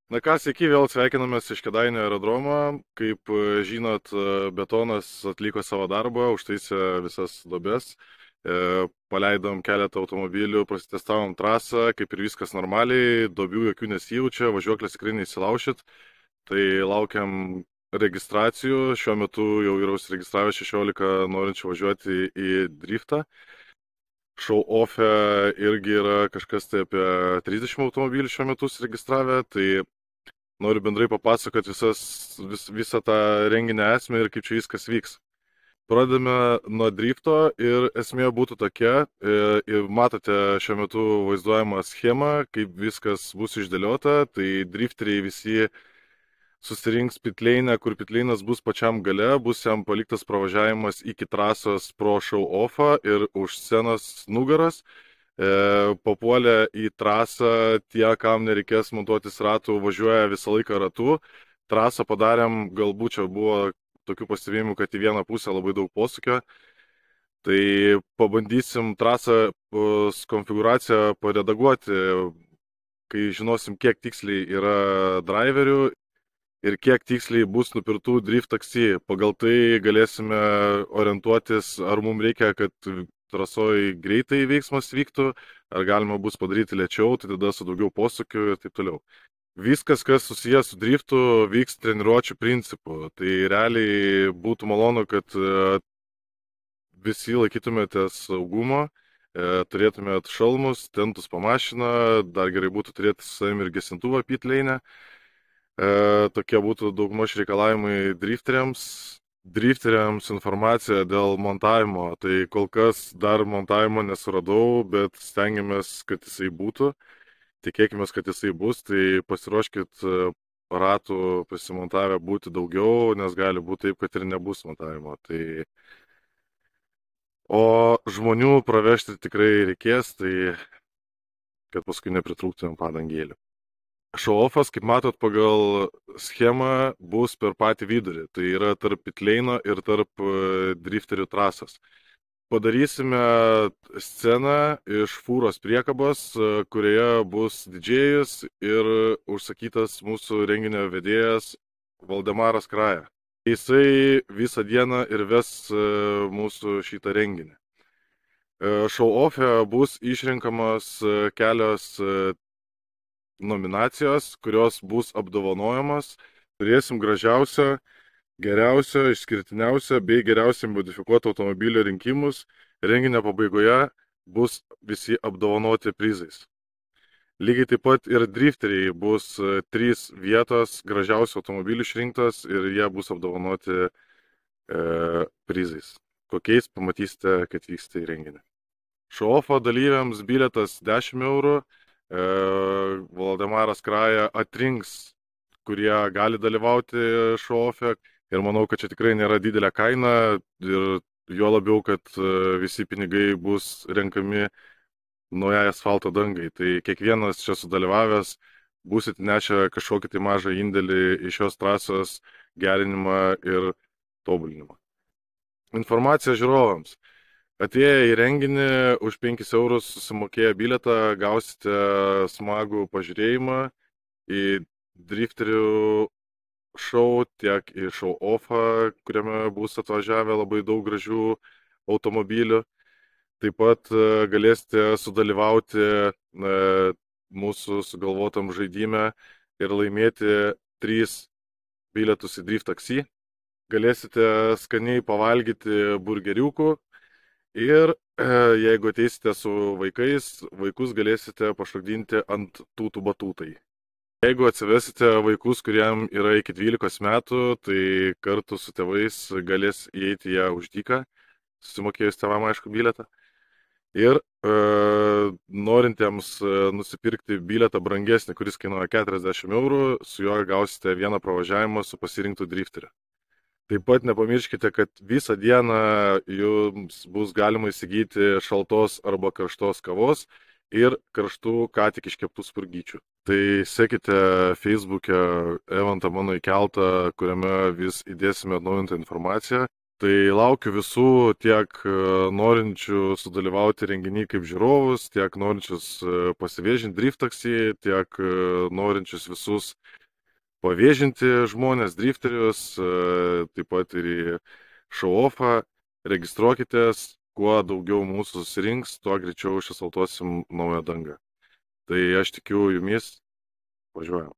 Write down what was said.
Na ką, sveiki, vėl sveikinamės iš Kėdainių aerodromo. Kaip žinot, betonas atliko savo darbą, užtaisė visas duobes. Paleidom keletą automobilių, prasitestavom trasą, kaip ir viskas normaliai, duobių jokių nesijaučia, važiuoklės tikrai neįsilaušit. Tai laukiam registracijų. Šiuo metu jau yra užsiregistravę 16 norinčių važiuoti į driftą. Show-off'e irgi yra kažkas tai apie 30 automobilių šiuo metu užsiregistravę. Tai noriu bendrai papasakoti visą tą renginio esmę ir kaip čia viskas vyks. Pradedame nuo drifto ir esmė būtų tokia, ir matote šiuo metu vaizduojamą schemą, kaip viskas bus išdėliota, tai drifteriai visi susirinks pitleinę, kur pitleinas bus pačiam gale, bus jam paliktas pravažiavimas iki trasos pro show-offą ir už scenos nugaras. Papuolę į trasą, tie, kam nereikės montuotis ratų, važiuoja visą laiką ratu. Trasą padarėm, galbūt čia buvo tokių pastebėjimų, kad į vieną pusę labai daug posūkio. Tai pabandysim trasą konfiguraciją paredaguoti, kai žinosim, kiek tiksliai yra driverių ir kiek tiksliai bus nupirktų drift taksi. Pagal tai galėsime orientuotis, ar mums reikia, kad trasoje greitai veiksmas vyktų, ar galima bus padaryti lėčiau, tai tada su daugiau posūkių ir taip toliau. Viskas, kas susijęs su driftu, vyks treniruočių principu. Tai realiai būtų malonu, kad visi laikytumėtės saugumo, turėtumėt šalmus, tentus po mašiną, dar gerai būtų turėti su savimi ir gesintuvą pitleinę. Tokie būtų daugmaž reikalavimai drifteriams informacija dėl montavimo. Tai kol kas dar montavimo nesuradau, bet stengiamės, kad jisai būtų. Tikėkime, kad jisai bus, tai pasiruoškit ratų pasimontavę būti daugiau, nes gali būti taip, kad ir nebus montavimo. O žmonių pravežti tikrai reikės, tai kad paskui nepritrūktumėm padangėlių. Show-offas, kaip matot, pagal schemą bus per patį vidurį. Tai yra tarp pitleino ir tarp drifterių trasos. Padarysime sceną iš fūros priekabos, kurioje bus didžėjus ir užsakytas mūsų renginio vedėjas Valdemaras Kraja. Jisai visą dieną ir ves mūsų šitą renginį. Show-off'e bus išrenkamos kelios nominacijos, kurios bus apdovanojamos. Turėsim gražiausią, geriausią, išskirtiniausią bei geriausiai modifikuotą automobilio rinkimus. Renginio pabaigoje bus visi apdovanoti prizais. Lygiai taip pat ir drifteriai bus 3 vietos gražiausių automobilių išrinktos ir jie bus apdovanoti prizais. Kokiais pamatysite, kad vyksta į renginį. Show-offo dalyviams bilietas 10 eurų. Valdemaras Kraja atrinks, kurie gali dalyvauti show-off'e. Ir manau, kad čia tikrai nėra didelė kaina ir jo labiau, kad visi pinigai bus renkami naujai asfalto dangai. Tai kiekvienas čia sudalyvavęs būsit nešę kažkokį tai mažą indėlį į šios trasos gerinimą ir tobulinimą. Informacija žiūrovams. Atėję į renginį už 5 eurus susimokėję bilietą gausite smagų pažiūrėjimą į drifterių šou, tiek į show-offą, kuriame bus atvažiavę labai daug gražių automobilių. Taip pat galėsite sudalyvauti mūsų sugalvotam žaidime ir laimėti 3 bilietus į drift taksi. Galėsite skaniai pavalgyti burgeriukų. Ir jeigu ateisite su vaikais, vaikus galėsite pašokdinti ant tūtų batūtai. Jeigu atsivesite vaikus, kuriem yra iki 12 metų, tai kartu su tėvais galės įeiti ją už dyką, susimokėjus tėvam aišku bilietą. Ir norintiems nusipirkti bilietą brangesnį, kuris kainuoja 40 eurų, su juo gausite vieną pravažiavimą su pasirinktų drifteriu. Taip pat nepamirškite, kad visą dieną jums bus galima įsigyti šaltos arba karštos kavos ir karštų ką tik iškeptų spurgyčių. Tai sekite Facebook'e eventą mano įkeltą, kuriame vis įdėsime atnaujintą informaciją. Tai laukiu visų tiek norinčių sudalyvauti renginį kaip žiūrovus, tiek norinčius pasivėžinti drift taksi, tiek norinčius visus pavėžinti žmonės, drifterius, taip pat ir į show-offą. Registruokitės, kuo daugiau mūsų susirinks, tuo greičiau išasfaltuosim naują dangą. Tai aš tikiu jumis, važiuojam.